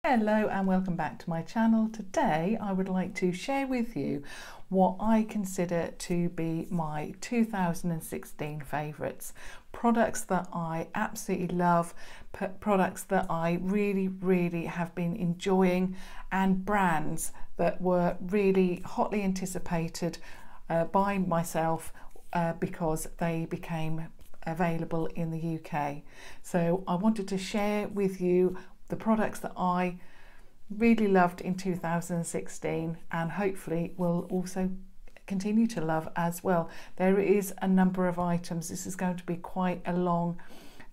Hello and welcome back to my channel. Today I would like to share with you what I consider to be my 2016 favourites. Products that I absolutely love, products that I really have been enjoying, and brands that were really hotly anticipated by myself because they became available in the UK. So I wanted to share with you the products that I really loved in 2016 and hopefully will also continue to love as well. There is a number of items. This is going to be quite a long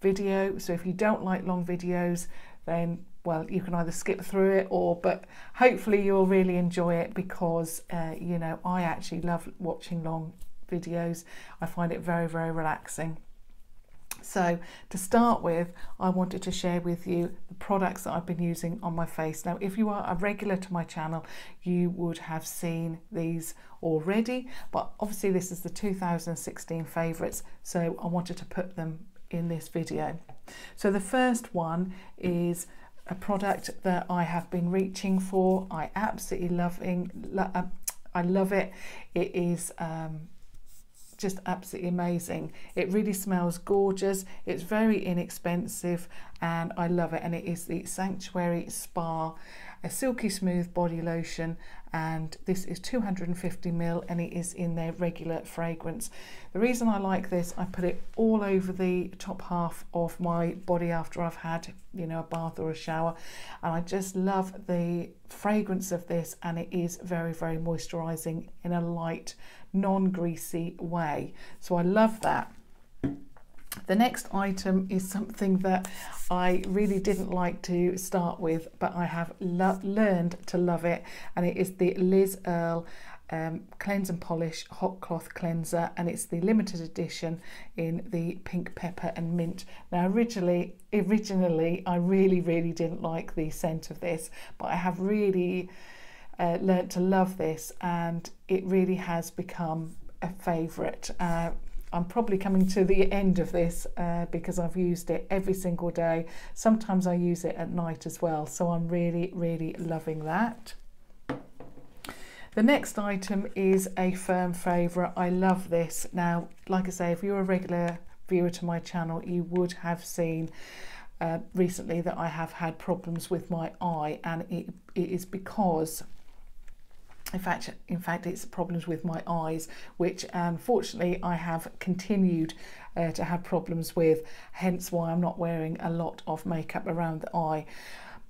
video, so if you don't like long videos, then well, you can either skip through it but hopefully you'll really enjoy it because you know, I actually love watching long videos. I find it very relaxing. So to start with, I wanted to share with you the products that I've been using on my face. Now, if you are a regular to my channel, you would have seen these already, but obviously this is the 2016 favourites, so I wanted to put them in this video. So the first one is a product that I have been reaching for. I absolutely I love it. It is just absolutely amazing. It really smells gorgeous. It's very inexpensive and I love it, and it is the Sanctuary Spa, a silky smooth body lotion, and this is 250 ml and it is in their regular fragrance. The reason I like this, I put it all over the top half of my body after I've had, you know, a bath or a shower, and I just love the fragrance of this, and it is very moisturizing in a light, non-greasy way, so I love that. The next item is something that I really didn't like to start with, but I have learned to love it, and it is the Earle Cleanse and Polish Hot Cloth Cleanser, and it's the limited edition in the pink pepper and mint. Now originally I really didn't like the scent of this, but I have really learnt to love this, and it really has become a favourite. I'm probably coming to the end of this because I've used it every single day. Sometimes I use it at night as well, so I'm really loving that. The next item is a firm favourite. I love this. Now, like I say, if you're a regular viewer to my channel, you would have seen recently that I have had problems with my eye, and it is because in fact it's problems with my eyes, which unfortunately I have continued to have problems with, hence why I'm not wearing a lot of makeup around the eye.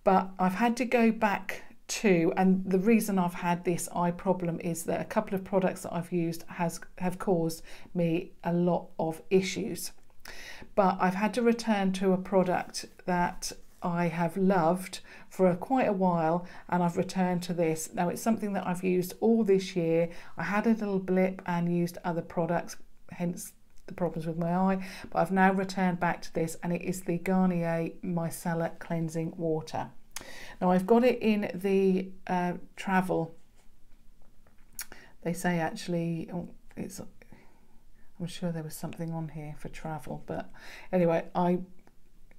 But I've had to go back to, and the reason I've had this eye problem is that a couple of products that I've used have caused me a lot of issues. But I've had to return to a product that I have loved for quite a while, and I've returned to this. Now, it's something that I've used all this year. I had a little blip and used other products, hence the problems with my eye, but I've now returned back to this, and it is the Garnier Micellar Cleansing Water. Now, I've got it in the travel. They say actually, I'm sure there was something on here for travel, but anyway,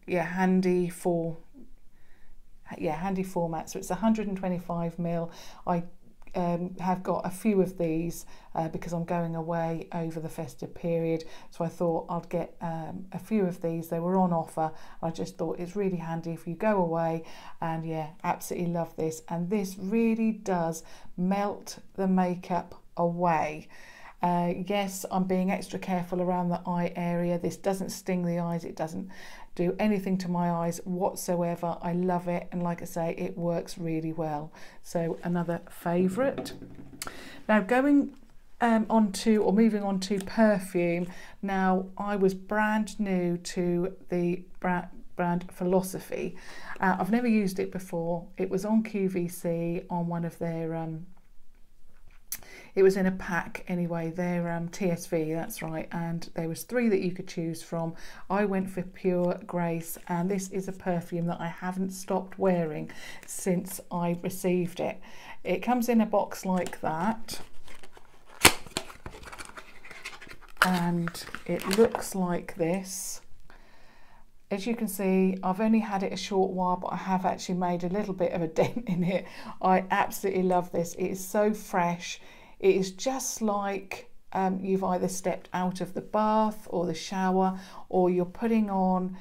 handy format, so it's 125 ml. I have got a few of these because I'm going away over the festive period, so I thought I'd get a few of these. They were on offer. I just thought it's really handy if you go away, and yeah, absolutely love this, and this really does melt the makeup away. Yes, I'm being extra careful around the eye area. This doesn't sting the eyes, it doesn't do anything to my eyes whatsoever. I love it, and like I say, it works really well. So another favourite. Now moving on to perfume. Now, I was brand new to the brand Philosophy. I've never used it before. It was on QVC on one of their it was in a pack anyway, their TSV, that's right, and there was 3 that you could choose from. I went for Pure Grace, and this is a perfume that I haven't stopped wearing since I received it. It comes in a box like that, and it looks like this. as you can see, I've only had it a short while, but I have actually made a little bit of a dent in it. I absolutely love this. It is so fresh. It is just like you've either stepped out of the bath or the shower, or you're putting on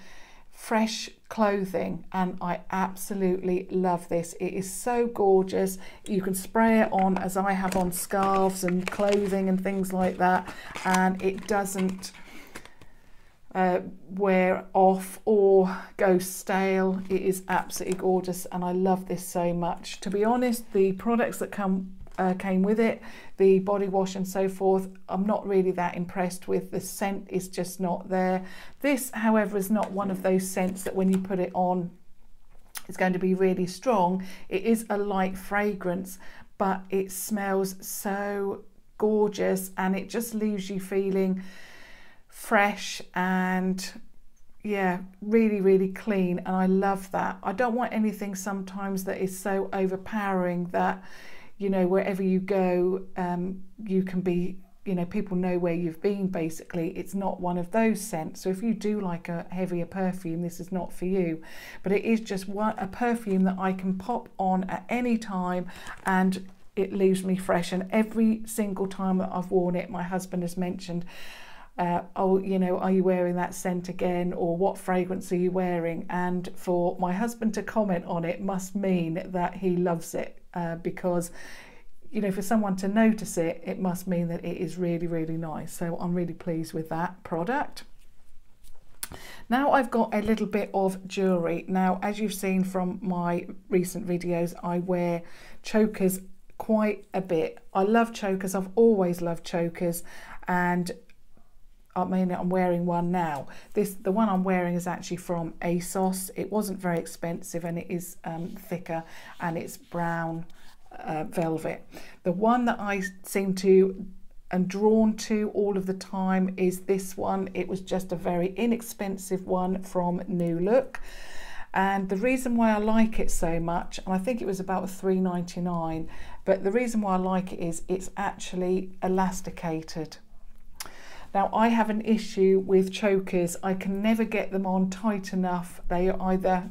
fresh clothing, and I absolutely love this. It is so gorgeous. You can spray it on, as I have, on scarves and clothing and things like that, and it doesn't wear off or go stale. It is absolutely gorgeous, and I love this so much. To be honest, the products that came with it, the body wash and so forth, I'm not really that impressed with. The scent is just not there. This, however, is not one of those scents that when you put it on it's going to be really strong. It is a light fragrance, but it smells so gorgeous, and it just leaves you feeling fresh and yeah, really, really clean, and I love that. I don't want anything sometimes that is so overpowering that, you know, wherever you go, you can be, you know, people know where you've been, basically. It's not one of those scents. So if you do like a heavier perfume, this is not for you. But it is just a perfume that I can pop on at any time and it leaves me fresh. And every single time that I've worn it, my husband has mentioned, oh, you know, are you wearing that scent again, or what fragrance are you wearing? And for my husband to comment on it must mean that he loves it, because, you know, for someone to notice it, it must mean that it is really, really nice. So I'm really pleased with that product. Now I've got a little bit of jewellery. Now, as you've seen from my recent videos, I wear chokers quite a bit. I love chokers. I've always loved chokers, and I mean, I'm wearing one now. The one I'm wearing is actually from ASOS. It wasn't very expensive, and it is thicker, and it's brown velvet. The one that I seem to and drawn to all of the time is this one. It was just a very inexpensive one from New Look, and the reason why I like it so much, and I think it was about £3.99, but the reason why I like it is it's actually elasticated. Now, I have an issue with chokers. I can never get them on tight enough. They are either,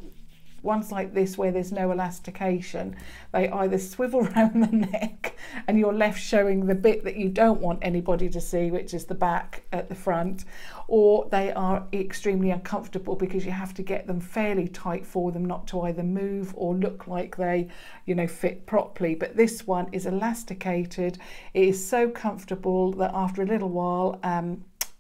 ones like this where there's no elastication, they either swivel around the neck and you're left showing the bit that you don't want anybody to see, which is the back at the front, or they are extremely uncomfortable because you have to get them fairly tight for them not to either move or look like they, you know, fit properly. But this one is elasticated. It is so comfortable that after a little while,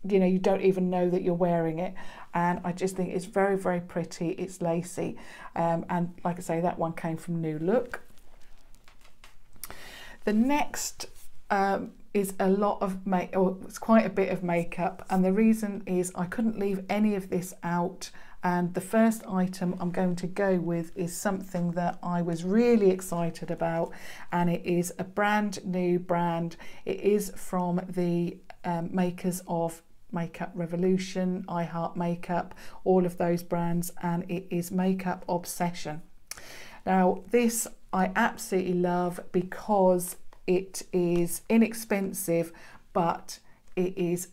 you know, you don't even know that you're wearing it. And I just think it's very, very pretty. It's lacy, and like I say, that one came from New Look. The next is a lot of it's quite a bit of makeup, and the reason is I couldn't leave any of this out. And the first item I'm going to go with is something that I was really excited about, and it is a brand new brand. It is from the makers of Makeup Revolution, I Heart Makeup, all of those brands, and it is Makeup Obsession. Now, this I absolutely love because it is inexpensive, but it is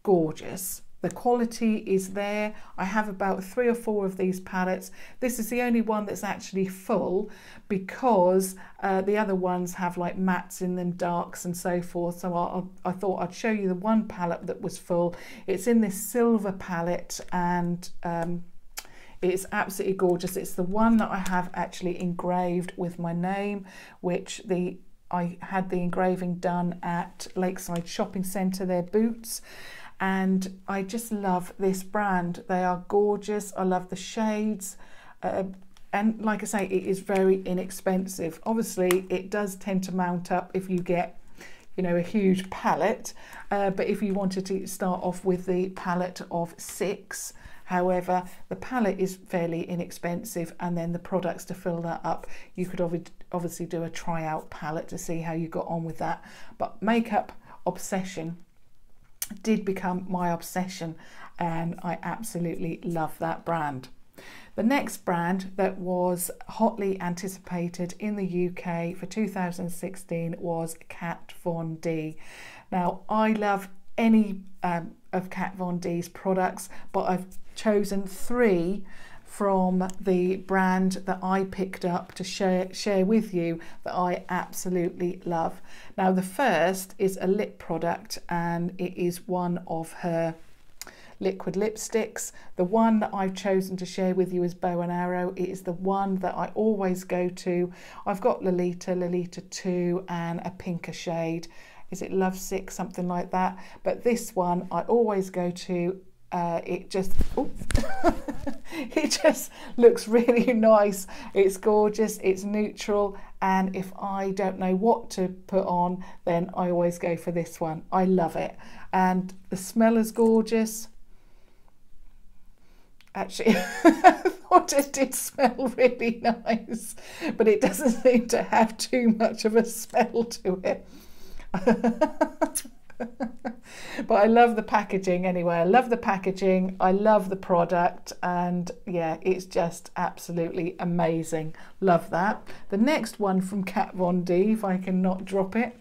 gorgeous. The quality is there. I have about 3 or 4 of these palettes. This is the only one that's actually full, because the other ones have like mattes in them, darks and so forth. So I thought I'd show you the one palette that was full. It's in this silver palette, and it's absolutely gorgeous. It's the one that I have actually engraved with my name, which I had the engraving done at Lakeside Shopping Centre, their Boots. And I just love this brand. They are gorgeous. I love the shades, and like I say, it is very inexpensive. Obviously it does tend to mount up if you get, you know, a huge palette, but if you wanted to start off with the palette of 6, however, the palette is fairly inexpensive, and then the products to fill that up, you could obviously do a tryout palette to see how you got on with that. But Makeup Obsession did become my obsession, and I absolutely love that brand. The next brand that was hotly anticipated in the UK for 2016 was Kat Von D. Now, I love any of Kat Von D's products, but I've chosen 3 from the brand that I picked up to share with you that I absolutely love. Now the first is a lip product, and it is one of her liquid lipsticks. The one that I've chosen to share with you is Bow and Arrow. It is the one that I always go to. I've got Lolita 2 and a pinker shade. Is it Lovesick, something like that? But this one I always go to. It just it just looks really nice. It's gorgeous, it's neutral, and if I don't know what to put on, then I always go for this one. I love it, and the smell is gorgeous. Actually, I thought it did smell really nice, but it doesn't seem to have too much of a smell to it. But I love the packaging anyway. I love the packaging, I love the product, and yeah, it's just absolutely amazing. Love that. The next one from Kat Von D, if I can not drop it,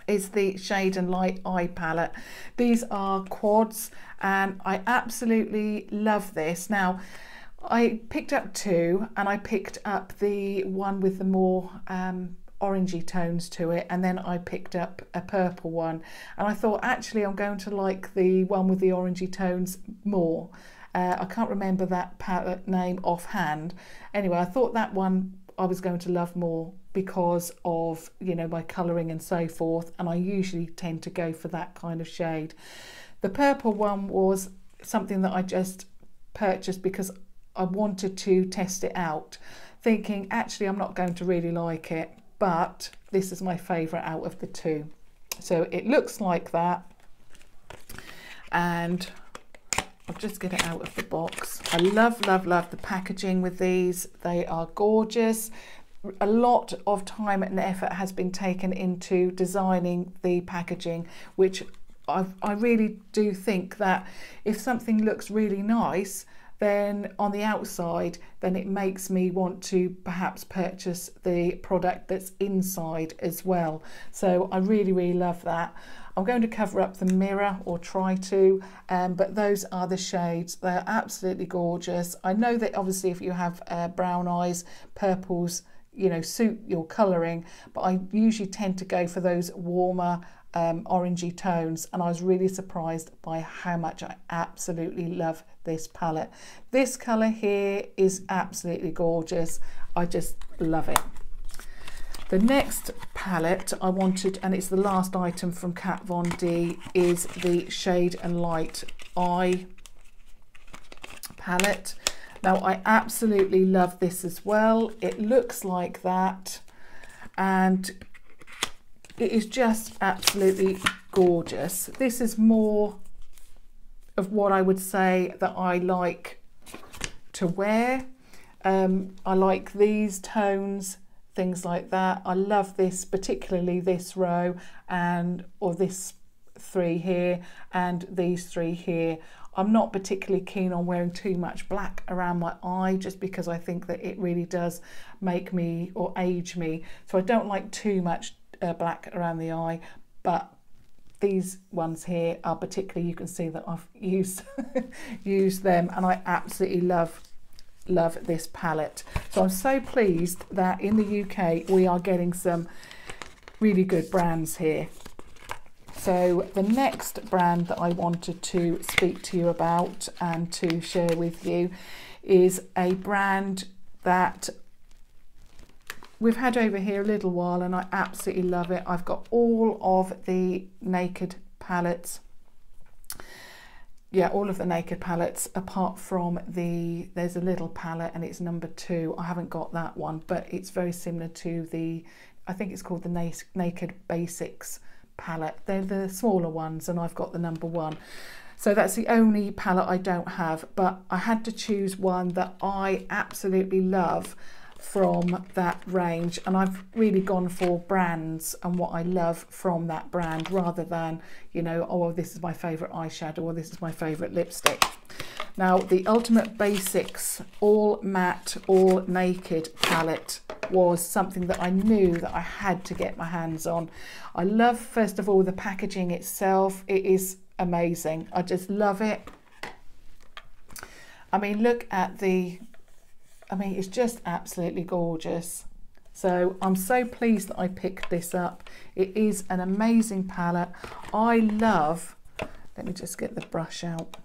is the Shade and Light Eye Palette. These are quads, and I absolutely love this. Now, I picked up 2, and I picked up the one with the more orangey tones to it, and then I picked up a purple one, and I thought actually I'm going to like the one with the orangey tones more. I can't remember that palette name offhand. Anyway, I thought that one I was going to love more because of, you know, my colouring and so forth, and I usually tend to go for that kind of shade. The purple one was something that I just purchased because I wanted to test it out, thinking actually I'm not going to really like it, but this is my favourite out of the 2. So it looks like that, and I'll just get it out of the box. I love the packaging with these. They are gorgeous. A lot of time and effort has been taken into designing the packaging, which I really do think that if something looks really nice, then on the outside, then it makes me want to perhaps purchase the product that's inside as well. So I really love that. I'm going to cover up the mirror, or try to, but those are the shades. They're absolutely gorgeous. I know that obviously if you have brown eyes, purples, you know, suit your colouring, but I usually tend to go for those warmer orangey tones, and I was really surprised by how much I absolutely love this palette. This colour here is absolutely gorgeous. I just love it. The next palette I wanted, and it's the last item from Kat Von D, is the Shade and Light Eye palette. Now I absolutely love this as well. It looks like that, and it is just absolutely gorgeous. This is more of what I would say that I like to wear. I like these tones, things like that. I love this, particularly this row, and or this 3 here and these 3 here. I'm not particularly keen on wearing too much black around my eye, just because I think that it really does make me or age me. So I don't like too much black around the eye, but these ones here are particularly, you can see that I've used used them, and I absolutely love this palette. So I'm so pleased that in the UK we are getting some really good brands here. So the next brand that I wanted to speak to you about and to share with you is a brand that we've had over here a little while, and I absolutely love it. I've got all of the Naked palettes. Yeah, all of the Naked palettes, apart from there's a little palette and it's number 2. I haven't got that one, but it's very similar to the, I think it's called the Naked Basics palette. They're the smaller ones, and I've got the number 1. So that's the only palette I don't have, but I had to choose one that I absolutely love from that range, and I've really gone for brands and what I love from that brand, rather than, you know, oh, this is my favourite eyeshadow or this is my favourite lipstick. Now the Ultimate Basics All Matte All Naked palette was something that I knew that I had to get my hands on. I love, first of all, the packaging itself. It is amazing. I just love it. I mean, look at the, I mean, it's just absolutely gorgeous. So I'm so pleased that I picked this up. It is an amazing palette. I love, let me just get the brush out.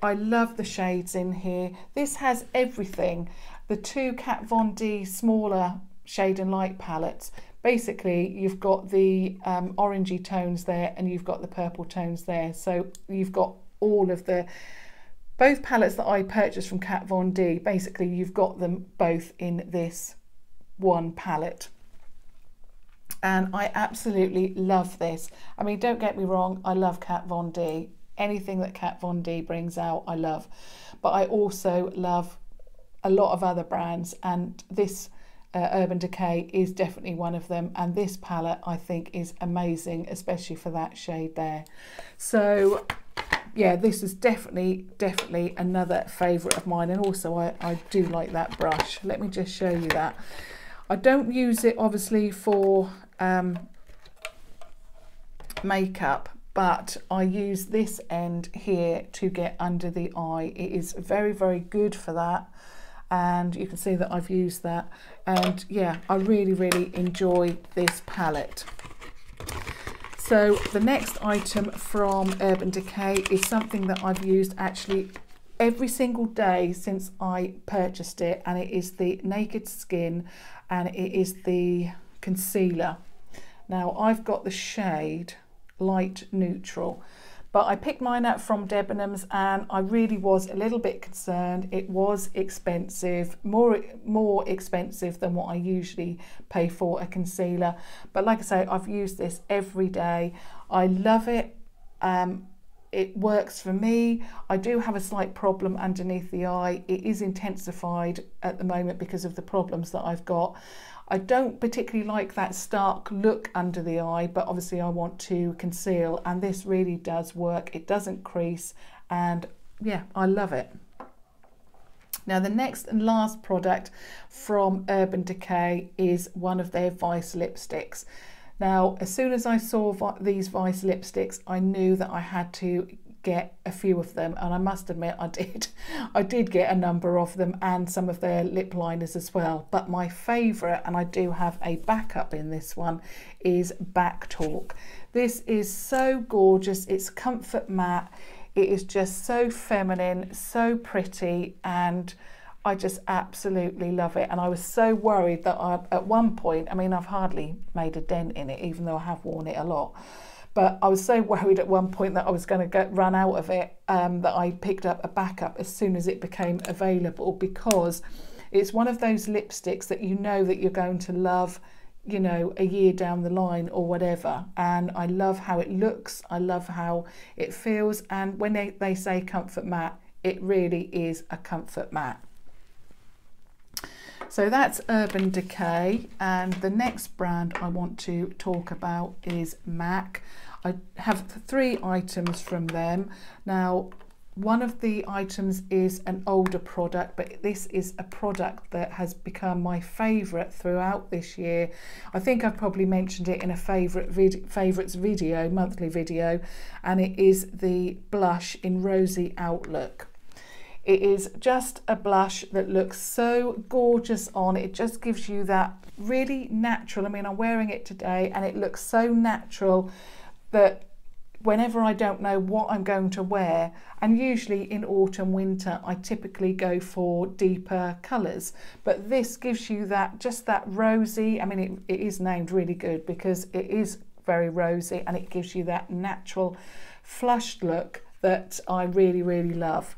I love the shades in here. This has everything. The two Kat Von D smaller shade and light palettes. Basically, you've got the orangey tones there and you've got the purple tones there. So you've got all of the, both palettes that I purchased from Kat Von D, basically you've got them both in this one palette. And I absolutely love this. I mean, don't get me wrong, I love Kat Von D. Anything that Kat Von D brings out, I love. But I also love a lot of other brands, and this Urban Decay is definitely one of them. And this palette, I think, is amazing, especially for that shade there. So yeah, this is definitely another favourite of mine. And also I do like that brush. Let me just show you that. I don't use it obviously for makeup, but I use this end here to get under the eye. It is very good for that, and you can see that I've used that. And yeah, I really enjoy this palette. So the next item from Urban Decay is something that I've used actually every single day since I purchased it, and it is the Naked Skin, and it is the concealer. Now I've got the shade Light Neutral, but I picked mine up from Debenhams and I really was a little bit concerned. It was expensive, more expensive than what I usually pay for a concealer. But like I say, I've used this every day. I love it. It works for me. I do have a slight problem underneath the eye. It is intensified at the moment because of the problems that I've got. I don't particularly like that stark look under the eye, but obviously I want to conceal, and this really does work. It doesn't crease, and yeah, I love it. Now the next and last product from Urban Decay is one of their Vice lipsticks. Now, as soon as I saw these Vice lipsticks, I knew that I had to get a few of them, and I must admit I did. I did get a number of them and some of their lip liners as well. But my favourite, and I do have a backup in this one, is Backtalk. This is so gorgeous. It's comfort matte. It is just so feminine, so pretty, and I just absolutely love it. And I was so worried that at one point, I mean, I've hardly made a dent in it, even though I have worn it a lot. But I was so worried at one point that I was going to run out of it, that I picked up a backup as soon as it became available, because it's one of those lipsticks that you know that you're going to love, you know, a year down the line or whatever. And I love how it looks. I love how it feels. And when they say comfort matte, it really is a comfort matte. So that's Urban Decay, and the next brand I want to talk about is MAC. I have 3 items from them. Now, one of the items is an older product, but this is a product that has become my favourite throughout this year. I think I've probably mentioned it in a favourites video, monthly video, and it is the blush in Rosy Outlook. It is just a blush that looks so gorgeous on. It just gives you that really natural, I mean, I'm wearing it today and it looks so natural that whenever I don't know what I'm going to wear, and usually in autumn, winter, I typically go for deeper colours, but this gives you that, just that rosy, I mean, it is named really good because it is very rosy, and it gives you that natural flushed look that I really love.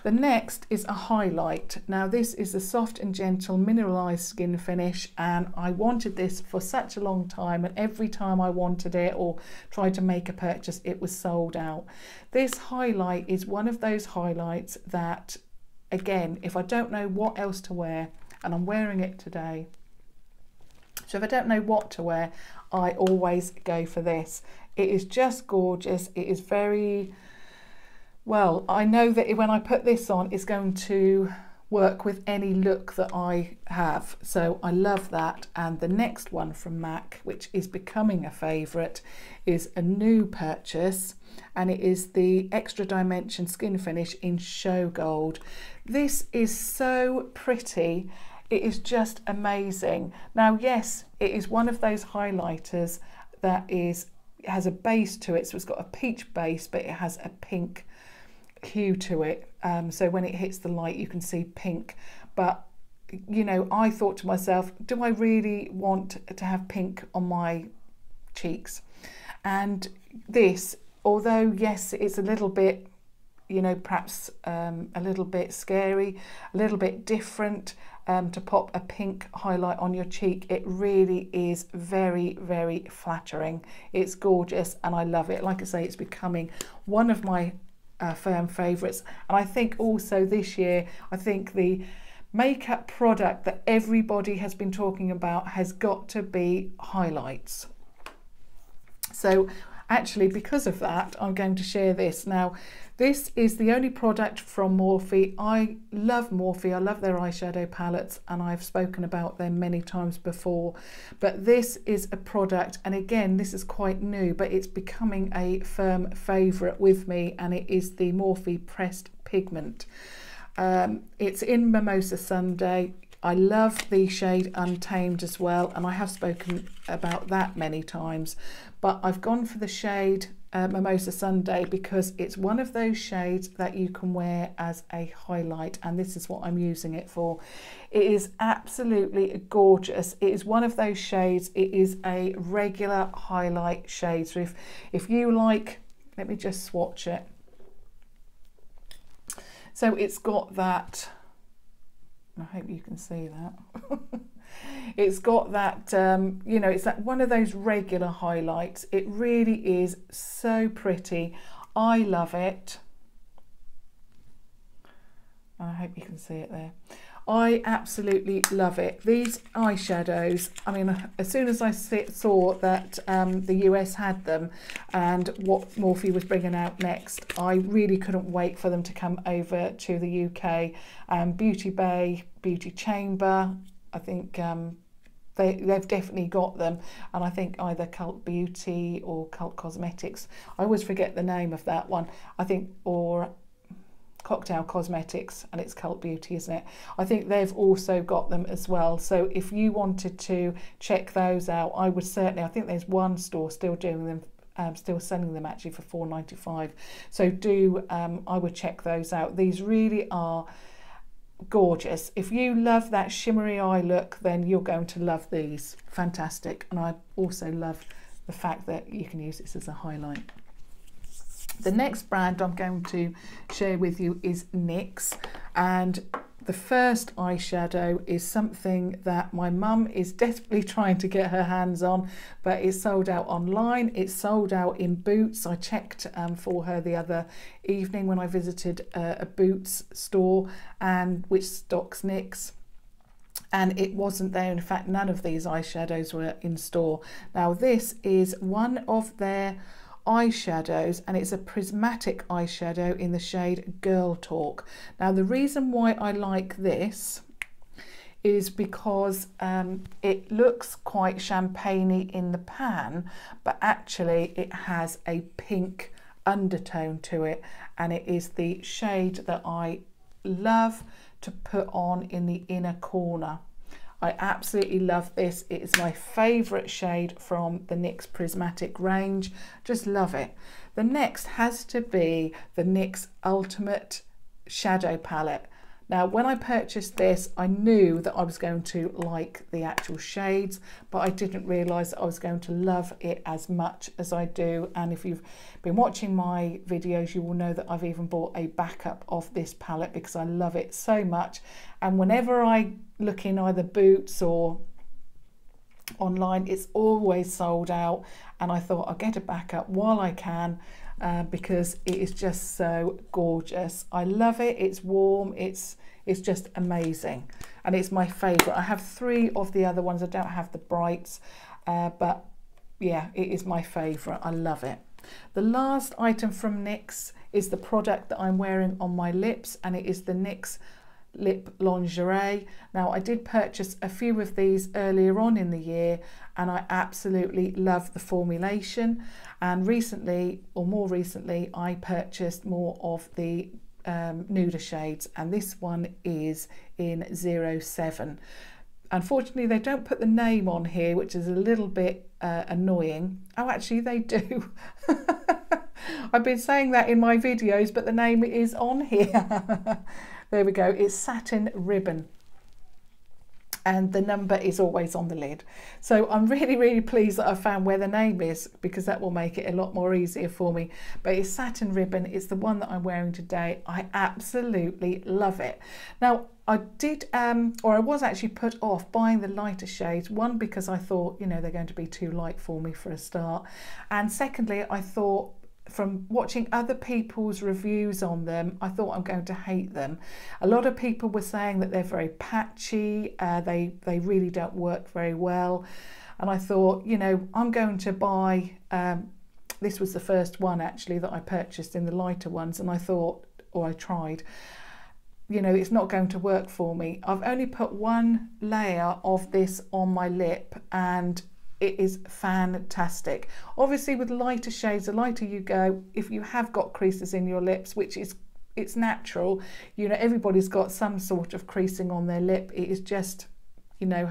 The next is a highlight. Now this is a soft and gentle mineralized skin finish, and I wanted this for such a long time, and every time I wanted it or tried to make a purchase, it was sold out. This highlight is one of those highlights that, again, if I don't know what else to wear, and I'm wearing it today, so if I don't know what to wear, I always go for this. It is just gorgeous. It is very, well, I know that when I put this on, it's going to work with any look that I have, so I love that. And the next one from MAC, which is becoming a favourite, is a new purchase, and it is the Extra Dimension Skin Finish in Show Gold. This is so pretty, it is just amazing. Now yes, it is one of those highlighters that has a base to it, so it's got a peach base but it has a pink hue to it, so when it hits the light you can see pink. But you know, I thought to myself, do I really want to have pink on my cheeks? And this, although yes, it's a little bit, you know, perhaps a little bit scary, a little bit different, to pop a pink highlight on your cheek, it really is very, very flattering. It's gorgeous and I love it. Like I say, it's becoming one of my firm favourites. And I think also this year, I think the makeup product that everybody has been talking about has got to be highlights. So actually, because of that, I'm going to share this. Now, this is the only product from Morphe. I love Morphe, I love their eyeshadow palettes, and I've spoken about them many times before. But this is a product, and again, this is quite new, but it's becoming a firm favourite with me, and it is the Morphe Pressed Pigment. It's in Mimosa Sunday. I love the shade Untamed as well, and I have spoken about that many times, but I've gone for the shade Mimosa Sunday because it's one of those shades that you can wear as a highlight, and this is what I'm using it for. It is absolutely gorgeous. It is one of those shades, it is a regular highlight shade. So if you like, let me just swatch it. So it's got that, I hope you can see that. It's got that, you know, it's that one of those regular highlights. It really is so pretty. I love it. I hope you can see it there. I absolutely love it. These eyeshadows, I mean, as soon as I saw that the US had them and what Morphe was bringing out next, I really couldn't wait for them to come over to the UK. Beauty Bay, Beauty Chamber, I think they've definitely got them, and I think either Cult Beauty or Cult Cosmetics, I always forget the name of that one, I think, or Cocktail Cosmetics, and it's Cult Beauty, isn't it? I think they've also got them as well. So if you wanted to check those out, I would certainly, I think there's one store still doing them, still selling them actually for £4.95. So do, I would check those out. These really are gorgeous. If you love that shimmery eye look, then you're going to love these. Fantastic. And I also love the fact that you can use this as a highlight. The next brand I'm going to share with you is NYX, and the first eyeshadow is something that my mum is desperately trying to get her hands on, but it's sold out online, it's sold out in Boots. I checked for her the other evening when I visited a Boots store and which stocks NYX, and it wasn't there. In fact, none of these eyeshadows were in store. Now this is one of their eyeshadows, and it's a prismatic eyeshadow in the shade Girl Talk. Now the reason why I like this is because it looks quite champagne-y in the pan, but actually it has a pink undertone to it, and it is the shade that I love to put on in the inner corner. I absolutely love this. It is my favourite shade from the NYX Prismatic range. Just love it. The next has to be the NYX Ultimate Shadow Palette. Now, when I purchased this, I knew that I was going to like the actual shades, but I didn't realise that I was going to love it as much as I do. And if you've been watching my videos, you will know that I've even bought a backup of this palette because I love it so much. And whenever I look in either Boots or online, it's always sold out. And I thought I'll get a backup while I can, because it is just so gorgeous. I love it. It's warm. It's just amazing, and it's my favourite. I have 3 of the other ones. I don't have the brights, but yeah, it is my favourite. I love it. The last item from NYX is the product that I'm wearing on my lips, and it is the NYX Lip Lingerie. Now, I did purchase a few of these earlier on in the year, and I absolutely love the formulation. And recently, or more recently, I purchased more of the nuder shades, and this one is in 07. Unfortunately, they don't put the name on here, which is a little bit annoying. Oh, actually, they do. I've been saying that in my videos, but the name is on here. There we go. It's Satin Ribbon. And the number is always on the lid. So I'm really, really pleased that I found where the name is, because that will make it a lot more easier for me. But it's Satin Ribbon. It's the one that I'm wearing today. I absolutely love it. Now, I did, or I was actually put off buying the lighter shades. One, because I thought, you know, they're going to be too light for me for a start. And secondly, I thought, from watching other people's reviews on them, I thought I'm going to hate them. A lot of people were saying that they're very patchy, they really don't work very well. And I thought, you know, I'm going to buy, this was the first one actually that I purchased in the lighter ones, and I thought, or I tried, you know, it's not going to work for me. I've only put one layer of this on my lip, and it is fantastic. Obviously, with lighter shades, the lighter you go, if you have got creases in your lips, which is, it's natural, you know, everybody's got some sort of creasing on their lip. It is just, you know,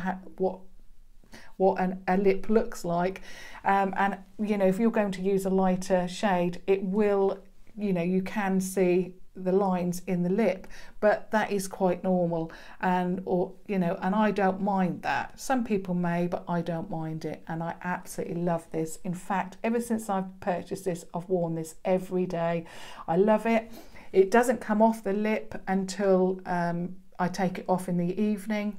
what a lip looks like. And, you know, if you're going to use a lighter shade, it will, you know, you can see the lines in the lip, but that is quite normal, and, or, you know, and I don't mind that. Some people may, but I don't mind it, and I absolutely love this. In fact, ever since I've purchased this, I've worn this every day. I love it. It doesn't come off the lip until I take it off in the evening.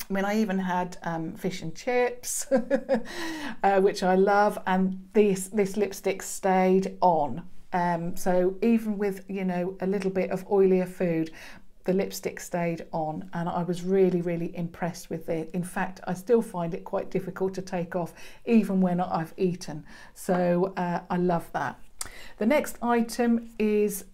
I mean, I even had fish and chips, which I love, and this lipstick stayed on. So even with, you know, a little bit of oilier food, the lipstick stayed on, and I was really, really impressed with it. In fact, I still find it quite difficult to take off even when I've eaten. So I love that. The next item is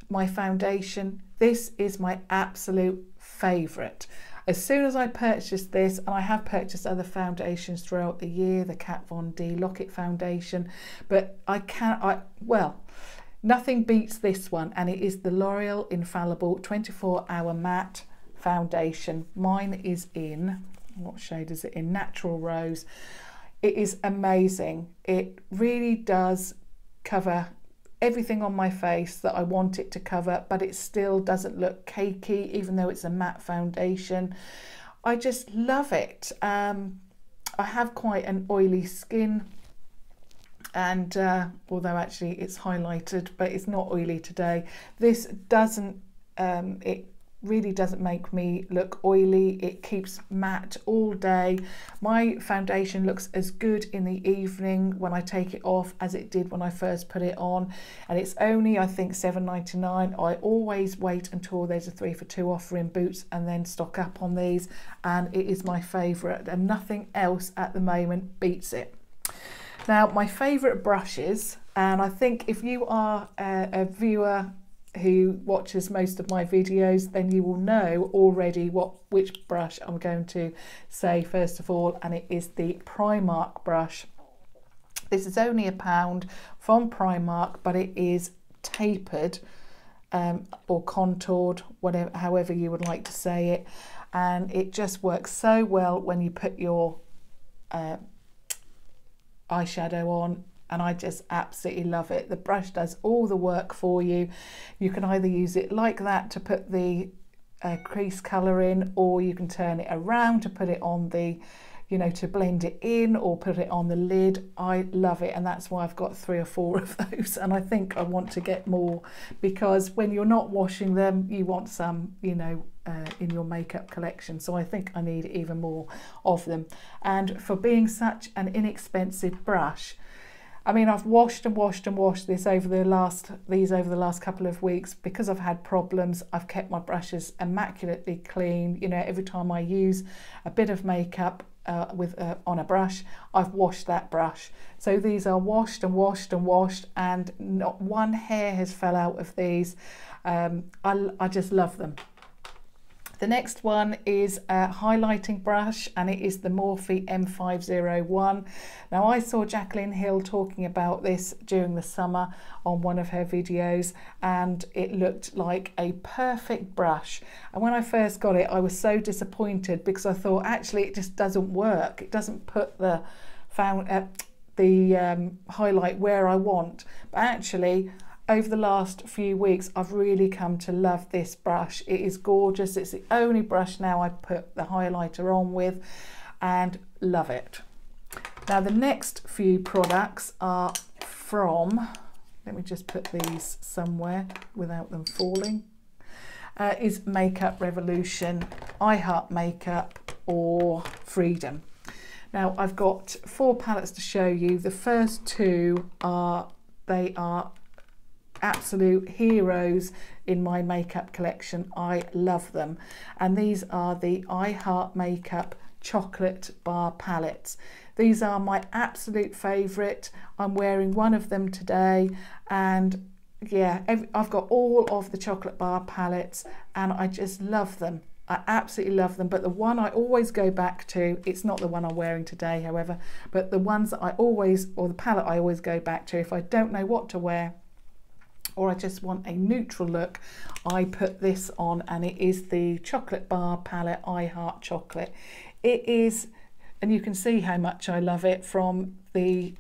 my foundation. This is my absolute favourite. As soon as I purchased this, and I have purchased other foundations throughout the year, the Kat Von D Lock-It foundation, but well, nothing beats this one, and it is the L'Oreal Infallible 24-Hour Matte Foundation. Mine is in, what shade is it in? Natural Rose. It is amazing. It really does cover everything on my face that I want it to cover, but it still doesn't look cakey, even though it's a matte foundation. I just love it. I have quite an oily skin, and although actually it's highlighted, but it's not oily today. This doesn't, it really doesn't make me look oily. It keeps matte all day. My foundation looks as good in the evening when I take it off as it did when I first put it on, and it's only, I think, $7.99. I always wait until there's a 3 for 2 offer in Boots and then stock up on these, and it is my favourite, and nothing else at the moment beats it. Now, my favourite brushes, and I think if you are a viewer who watches most of my videos, then you will know already which brush I'm going to say first of all, and it is the Primark brush. This is only £1 from Primark, but it is tapered or contoured, whatever, however you would like to say it, and it just works so well when you put your eyeshadow on, and I just absolutely love it. The brush does all the work for you. You can either use it like that to put the crease colour in, or you can turn it around to put it on the, you know, to blend it in, or put it on the lid. I love it, and that's why I've got 3 or 4 of those, and I think I want to get more, because when you're not washing them, you want some, you know, in your makeup collection. So I think I need even more of them. And for being such an inexpensive brush, I mean, I've washed and washed and washed this over the last couple of weeks because I've had problems. I've kept my brushes immaculately clean. You know, every time I use a bit of makeup on a brush, I've washed that brush. So these are washed and washed and washed, and not one hair has fell out of these. I just love them. The next one is a highlighting brush, and it is the Morphe M501. Now, I saw Jacqueline Hill talking about this during the summer on one of her videos, and it looked like a perfect brush. And when I first got it, I was so disappointed because I thought actually it just doesn't work. It doesn't put the highlight where I want. But actually, over the last few weeks, I've really come to love this brush. It is gorgeous. It's the only brush now I put the highlighter on with, and love it. Now, the next few products are from, let me just put these somewhere without them falling, is Makeup Revolution, I Heart Makeup, or Freedom. Now, I've got 4 palettes to show you. The first 2 are absolute heroes in my makeup collection. I love them, and these are the I Heart Makeup chocolate bar palettes. These are my absolute favorite. I'm wearing one of them today, and yeah, I've got all of the chocolate bar palettes and I just love them. I absolutely love them, but the one I always go back to, it's not the one I'm wearing today, however, but the ones that the palette I always go back to if I don't know what to wear, or I just want a neutral look, I put this on, and it is the chocolate bar palette I Heart Chocolate. It is, and you can see how much I love it from the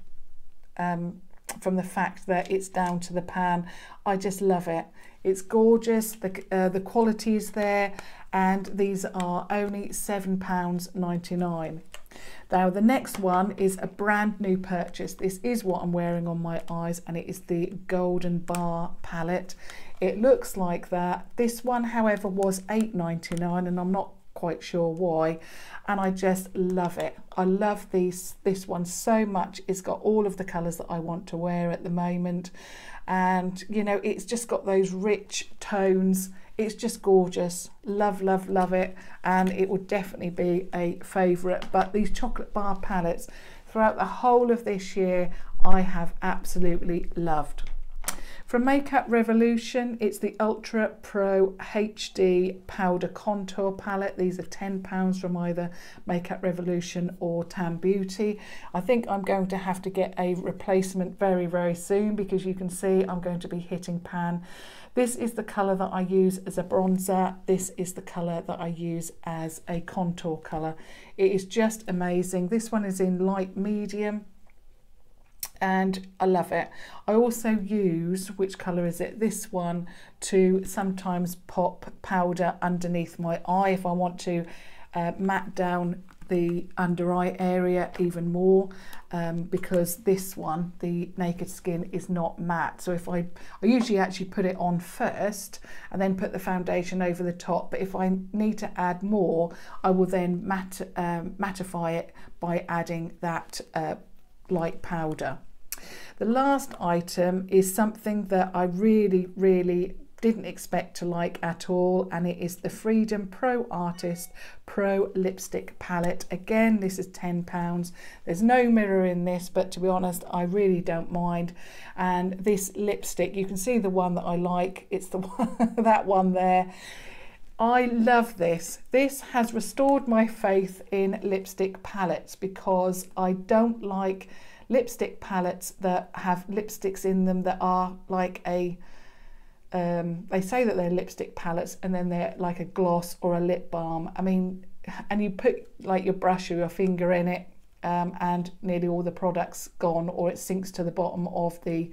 fact that it's down to the pan. I just love it. It's gorgeous. The quality is there, and these are only £7.99. Now, the next one is a brand new purchase. This is what I'm wearing on my eyes, and it is the Golden Bar palette. It looks like that. This one, however, was £8.99, and I'm not quite sure why, and I just love it. I love this one so much. It's got all of the colours that I want to wear at the moment, and you know, it's just got those rich tones. It's just gorgeous. Love, love, love it, and it would definitely be a favourite. But these chocolate bar palettes throughout the whole of this year, I have absolutely loved. From Makeup Revolution, it's the Ultra Pro HD Powder Contour Palette. These are £10 from either Makeup Revolution or Tan Beauty. I think I'm going to have to get a replacement very, very soon, because you can see I'm going to be hitting pan. This is the colour that I use as a bronzer. This is the colour that I use as a contour colour. It is just amazing. This one is in light medium, and I love it. I also use, which colour is it? This one, to sometimes pop powder underneath my eye if I want to matte down the under eye area even more, because this one, the Naked Skin, is not matte. So if I usually actually put it on first and then put the foundation over the top, but if I need to add more, I will then mattify it by adding that light powder. The last item is something that I really, really didn't expect to like at all, and it is the Freedom Pro Artist Pro Lipstick Palette. Again, this is £10. There's no mirror in this, but to be honest, I really don't mind. And this lipstick, you can see the one that I like. It's the one, that one there. I love this. This has restored my faith in lipstick palettes, because I don't like lipstick palettes that have lipsticks in them that are like a they say that they're lipstick palettes and then they're like a gloss or a lip balm. I mean, and you put like your brush or your finger in it, and nearly all the product's gone, or it sinks to the bottom of the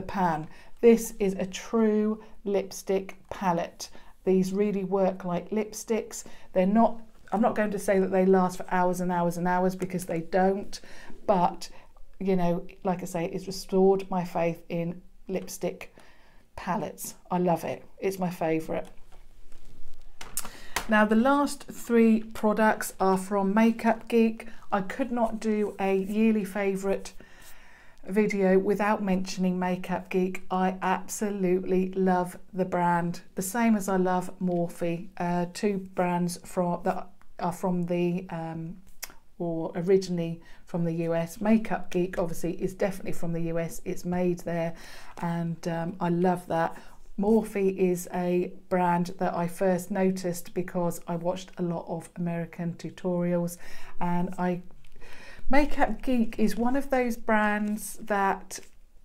pan. This is a true lipstick palette. These really work like lipsticks. They're not, I'm not going to say that they last for hours and hours and hours, because they don't, but you know, like I say, it's restored my faith in lipstick palettes. I love it. It's my favourite. Now, the last 3 products are from Makeup Geek. I could not do a yearly favourite video without mentioning Makeup Geek. I absolutely love the brand, the same as I love Morphe. 2 brands that are from the or originally from the US. Makeup Geek obviously is definitely from the US. It's made there, and I love that. Morphe is a brand that I first noticed because I watched a lot of American tutorials, and Makeup Geek is one of those brands that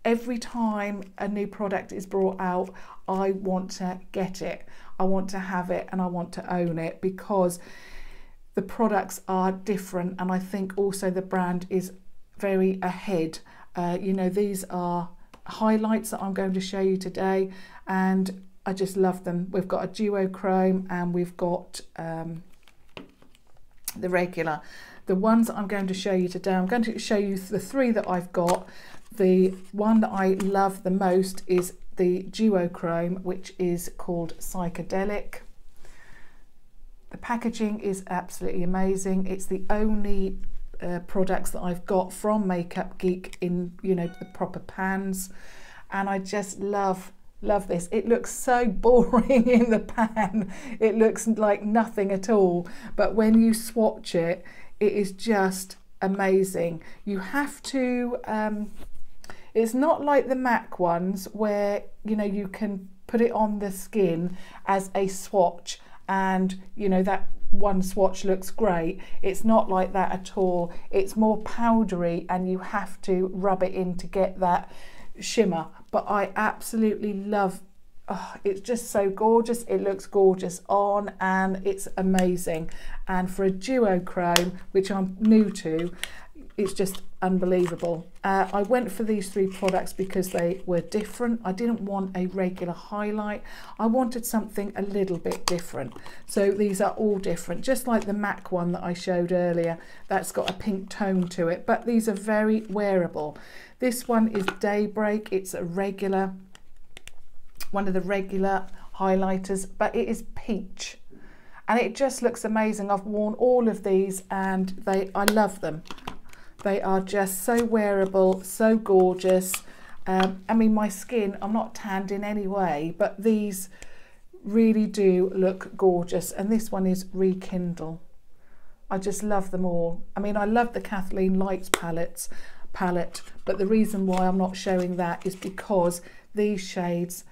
every time a new product is brought out, I want to get it, I want to have it, and I want to own it because the products are different, and I think also the brand is very ahead. You know, these are highlights that I'm going to show you today, and I just love them. We've got a duochrome and we've got the regular. The ones that I'm going to show you today, I'm going to show you the three that I've got. The one that I love the most is the duochrome, which is called Psychedelic. The packaging is absolutely amazing. It's the only products that I've got from Makeup Geek in, you know, the proper pans, and I just love this. It looks so boring in the pan, it looks like nothing at all, but when you swatch it, it is just amazing. You have to it's not like the MAC ones where, you know, you can put it on the skin as a swatch and, you know, that one swatch looks great. It's not like that at all. It's more powdery and you have to rub it in to get that shimmer. But I absolutely love, it's just so gorgeous. It looks gorgeous on and it's amazing. And for a duochrome, which I'm new to, it's just unbelievable. I went for these three products because they were different. I didn't want a regular highlight. I wanted something a little bit different. So these are all different, just like the MAC one that I showed earlier. That's got a pink tone to it, but these are very wearable. This one is Daybreak. It's a regular, one of the regular highlighters, but it is peach. And it just looks amazing. I've worn all of these and I love them. They are just so wearable, so gorgeous. I mean, my skin, I'm not tanned in any way, but these really do look gorgeous. And this one is Rekindle. I just love them all. I mean, I love the Kathleen Lights palette, but the reason why I'm not showing that is because these shades,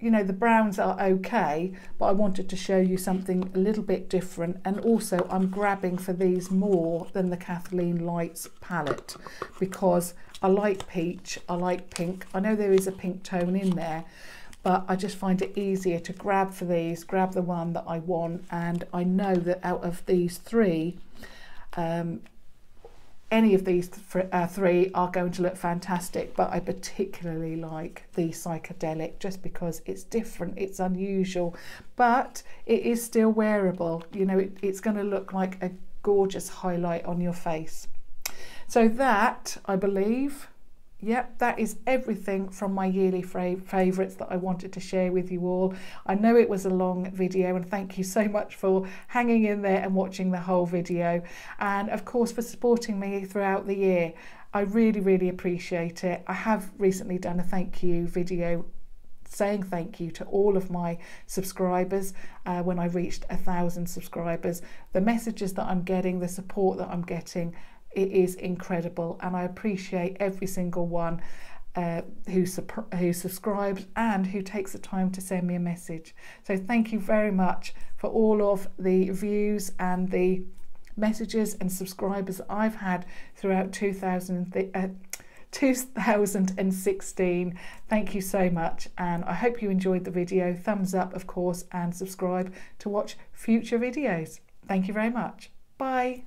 you know, the browns are okay, but I wanted to show you something a little bit different. And also I'm grabbing for these more than the Kathleen Lights palette because I like peach, I like pink. I know there is a pink tone in there, but I just find it easier to grab for these, grab the one that I want. And I know that out of these three, any of these three are going to look fantastic, but I particularly like the Psychedelic just because it's different, it's unusual, but it is still wearable. You know, it's going to look like a gorgeous highlight on your face. So that, I believe, yep, that is everything from my yearly favourites that I wanted to share with you all. I know it was a long video, and thank you so much for hanging in there and watching the whole video, and of course for supporting me throughout the year. I really, really appreciate it. I have recently done a thank you video saying thank you to all of my subscribers when I reached 1,000 subscribers. The messages that I'm getting, the support that I'm getting, it is incredible, and I appreciate every single one who subscribes and who takes the time to send me a message. So thank you very much for all of the views and the messages and subscribers that I've had throughout 2016. Thank you so much, and I hope you enjoyed the video. Thumbs up, of course, and subscribe to watch future videos. Thank you very much. Bye.